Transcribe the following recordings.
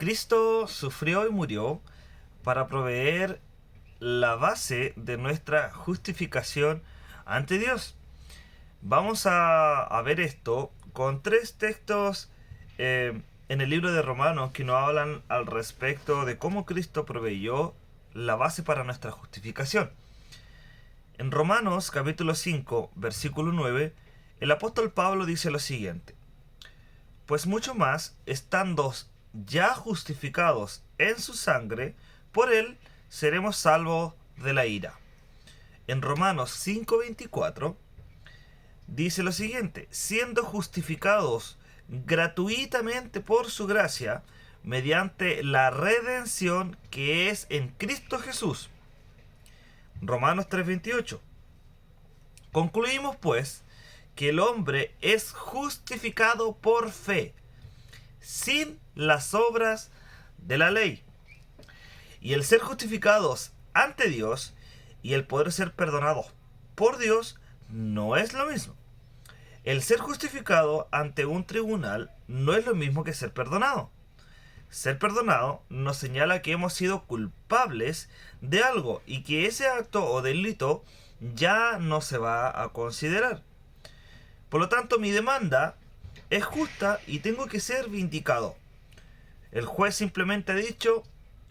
Cristo sufrió y murió para proveer la base de nuestra justificación ante Dios. Vamos a ver esto con tres textos en el libro de Romanos que nos hablan al respecto de cómo Cristo proveyó la base para nuestra justificación. En Romanos capítulo 5, versículo 9, el apóstol Pablo dice lo siguiente: pues mucho más, estando ya justificados en su sangre, por él seremos salvos de la ira. En Romanos 5:24 dice lo siguiente: siendo justificados gratuitamente por su gracia, mediante la redención que es en Cristo Jesús. Romanos 3:28. Concluimos pues que el hombre es justificado por fe, sin las obras de la ley. Y el ser justificados ante Dios y el poder ser perdonados por Dios no es lo mismo. El ser justificado ante un tribunal no es lo mismo que ser perdonado. Ser perdonado nos señala que hemos sido culpables de algo y que ese acto o delito ya no se va a considerar. Por lo tanto, mi demanda es justa y tengo que ser vindicado. El juez simplemente ha dicho: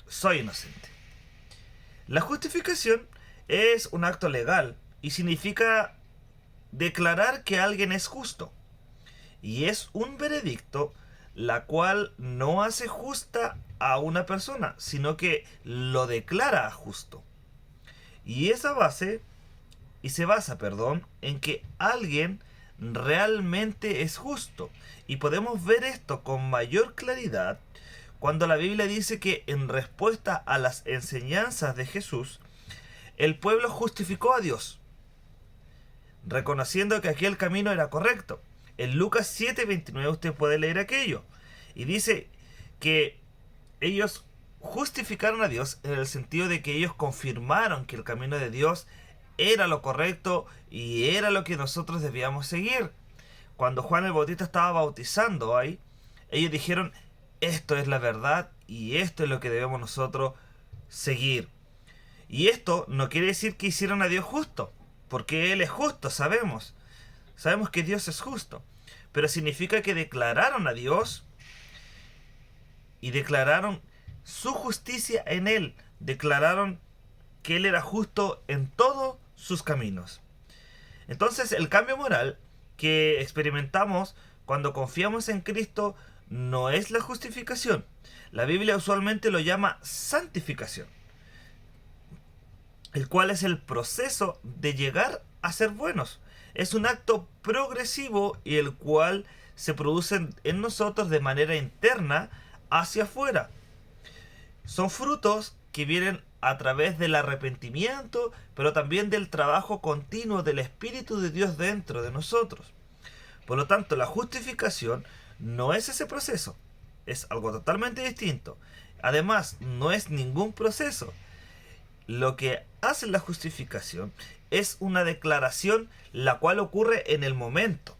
soy inocente. La justificación es un acto legal y significa declarar que alguien es justo. Y es un veredicto la cual no hace justa a una persona, sino que lo declara justo. Y se basa, en que alguien realmente es justo. Y podemos ver esto con mayor claridad cuando la Biblia dice que en respuesta a las enseñanzas de Jesús, el pueblo justificó a Dios, reconociendo que aquel camino era correcto. En Lucas 7:29 usted puede leer aquello. Y dice que ellos justificaron a Dios en el sentido de que ellos confirmaron que el camino de Dios era lo correcto y era lo que nosotros debíamos seguir. Cuando Juan el Bautista estaba bautizando ahí, ellos dijeron: esto es la verdad y esto es lo que debemos nosotros seguir. Y esto no quiere decir que hicieron a Dios justo, porque Él es justo, sabemos que Dios es justo, pero significa que declararon a Dios y declararon su justicia en Él, declararon que Él era justo en todos sus caminos. Entonces, el cambio moral que experimentamos cuando confiamos en Cristo no es la justificación. La Biblia usualmente lo llama santificación, el cual es el proceso de llegar a ser buenos. Es un acto progresivo y el cual se produce en nosotros de manera interna hacia afuera. Son frutos que vienen a través del arrepentimiento, pero también del trabajo continuo del Espíritu de Dios dentro de nosotros. Por lo tanto, la justificación no es ese proceso, es algo totalmente distinto. Además, no es ningún proceso. Lo que hace la justificación es una declaración la cual ocurre en el momento.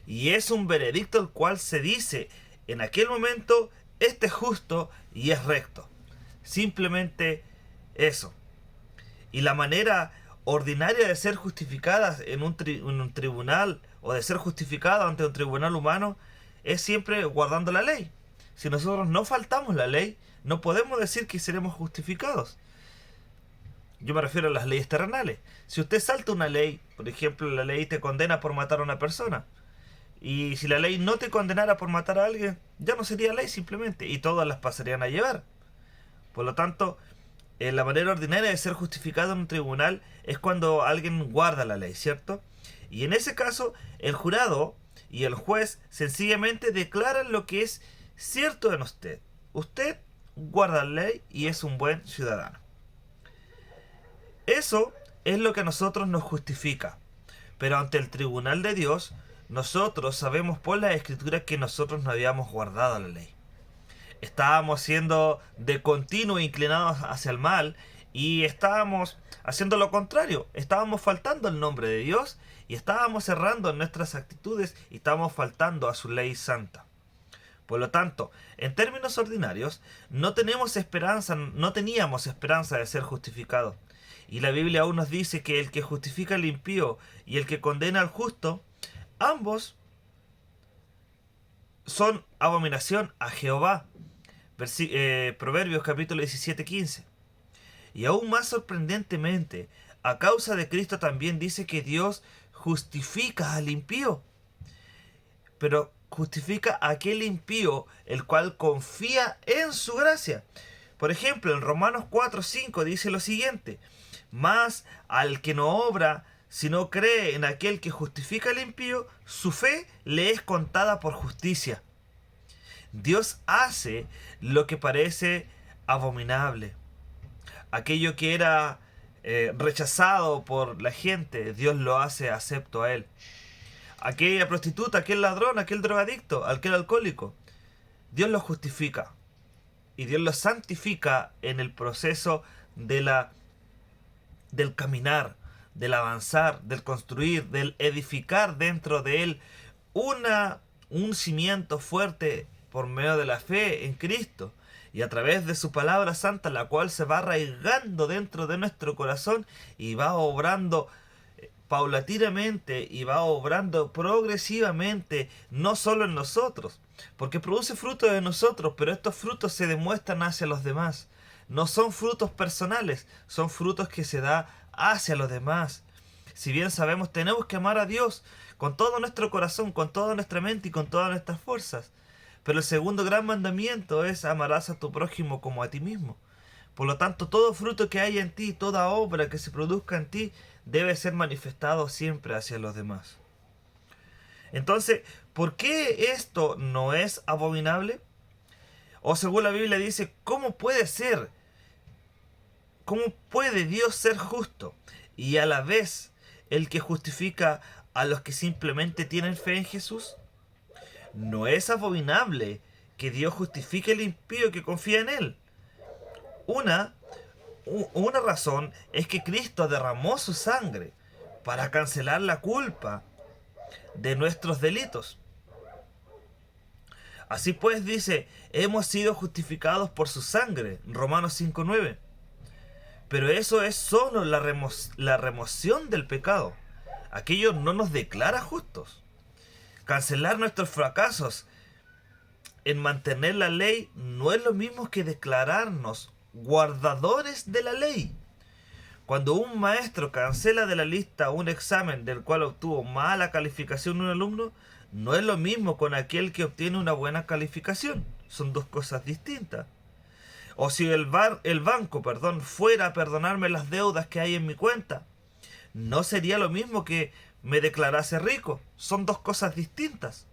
Y es un veredicto el cual se dice en aquel momento: este es justo y es recto. Simplemente eso. Y la manera ordinaria de ser justificadas en un tribunal, o de ser justificada ante un tribunal humano, es siempre guardando la ley. Si nosotros no faltamos la ley, no podemos decir que seremos justificados. Yo me refiero a las leyes terrenales. Si usted salta una ley, por ejemplo, la ley te condena por matar a una persona, y si la ley no te condenara por matar a alguien, ya no sería ley simplemente, y todas las pasarían a llevar. Por lo tanto, la manera ordinaria de ser justificado en un tribunal es cuando alguien guarda la ley, ¿cierto? Y en ese caso, el jurado y el juez sencillamente declaran lo que es cierto en usted. Usted guarda la ley y es un buen ciudadano. Eso es lo que a nosotros nos justifica. Pero ante el tribunal de Dios, nosotros sabemos por la Escritura que nosotros no habíamos guardado la ley. Estábamos siendo de continuo inclinados hacia el mal y estábamos haciendo lo contrario. Estábamos faltando al nombre de Dios y estábamos errando en nuestras actitudes y estábamos faltando a su ley santa. Por lo tanto, en términos ordinarios, no teníamos esperanza de ser justificados. Y la Biblia aún nos dice que el que justifica al impío y el que condena al justo, ambos son abominación a Jehová. Proverbios capítulo 17:15. Y aún más sorprendentemente, a causa de Cristo también dice que Dios justifica al impío. Pero justifica a aquel impío el cual confía en su gracia. Por ejemplo, en Romanos 4:5 dice lo siguiente: mas al que no obra, sino cree en aquel que justifica al impío, su fe le es contada por justicia. Dios hace lo que parece abominable. Aquello que era rechazado por la gente, Dios lo hace acepto a él. Aquella prostituta, aquel ladrón, aquel drogadicto, aquel alcohólico, Dios lo justifica. Y Dios lo santifica en el proceso del caminar, del avanzar, del construir, del edificar dentro de él un cimiento fuerte por medio de la fe en Cristo y a través de su palabra santa, la cual se va arraigando dentro de nuestro corazón y va obrando paulatinamente y va obrando progresivamente, no solo en nosotros, porque produce frutos de nosotros, pero estos frutos se demuestran hacia los demás. No son frutos personales, son frutos que se da hacia los demás. Si bien sabemos, tenemos que amar a Dios con todo nuestro corazón, con toda nuestra mente y con todas nuestras fuerzas. Pero el segundo gran mandamiento es: amarás a tu prójimo como a ti mismo. Por lo tanto, todo fruto que haya en ti, toda obra que se produzca en ti, debe ser manifestado siempre hacia los demás. Entonces, ¿por qué esto no es abominable? O según la Biblia dice, ¿cómo puede ser? ¿Cómo puede Dios ser justo y a la vez el que justifica a los que simplemente tienen fe en Jesús? No es abominable que Dios justifique al impío que confía en él. Una razón es que Cristo derramó su sangre para cancelar la culpa de nuestros delitos. Así pues dice, hemos sido justificados por su sangre, Romanos 5:9. Pero eso es solo la remoción del pecado. Aquello no nos declara justos. Cancelar nuestros fracasos en mantener la ley no es lo mismo que declararnos guardadores de la ley. Cuando un maestro cancela de la lista un examen del cual obtuvo mala calificación un alumno, no es lo mismo con aquel que obtiene una buena calificación. Son dos cosas distintas. O si el banco fuera a perdonarme las deudas que hay en mi cuenta, no sería lo mismo que me declarase rico. Son dos cosas distintas.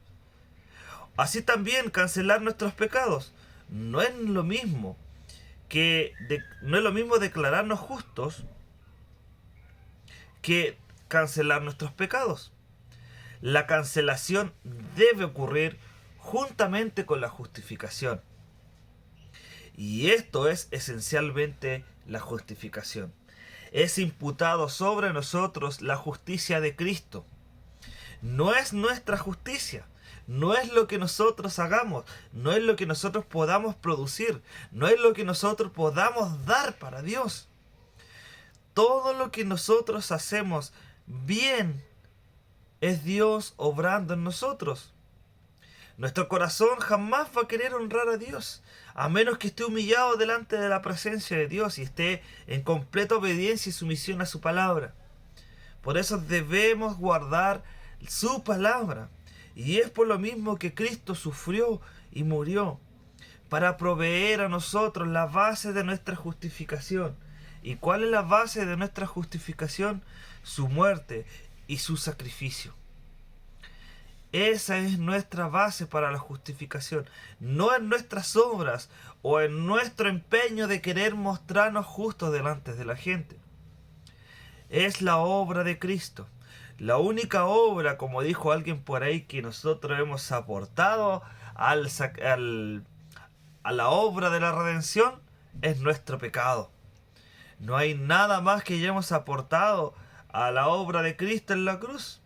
Así también cancelar nuestros pecados no es lo mismo declararnos justos que cancelar nuestros pecados. La cancelación debe ocurrir juntamente con la justificación. Y esto es esencialmente la justificación. Es imputado sobre nosotros la justicia de Cristo. No es nuestra justicia. No es lo que nosotros hagamos. No es lo que nosotros podamos producir. No es lo que nosotros podamos dar para Dios. Todo lo que nosotros hacemos bien es Dios obrando en nosotros. Nuestro corazón jamás va a querer honrar a Dios, a menos que esté humillado delante de la presencia de Dios y esté en completa obediencia y sumisión a su palabra. Por eso debemos guardar su palabra. Y es por lo mismo que Cristo sufrió y murió, para proveer a nosotros la base de nuestra justificación. ¿Y cuál es la base de nuestra justificación? Su muerte y su sacrificio. Esa es nuestra base para la justificación. No en nuestras obras o en nuestro empeño de querer mostrarnos justos delante de la gente. Es la obra de Cristo. La única obra, como dijo alguien por ahí, que nosotros hemos aportado a la obra de la redención es nuestro pecado. No hay nada más que hayamos aportado a la obra de Cristo en la cruz.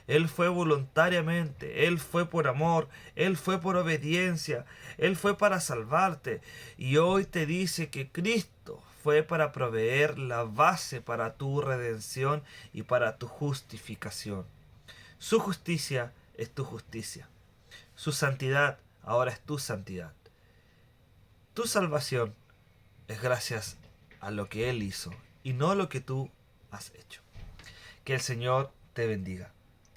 Él fue voluntariamente, Él fue por amor, Él fue por obediencia, Él fue para salvarte. Y hoy te dice que Cristo fue para proveer la base para tu redención y para tu justificación. Su justicia es tu justicia. Su santidad ahora es tu santidad. Tu salvación es gracias a lo que Él hizo y no lo que tú has hecho. Que el Señor te bendiga.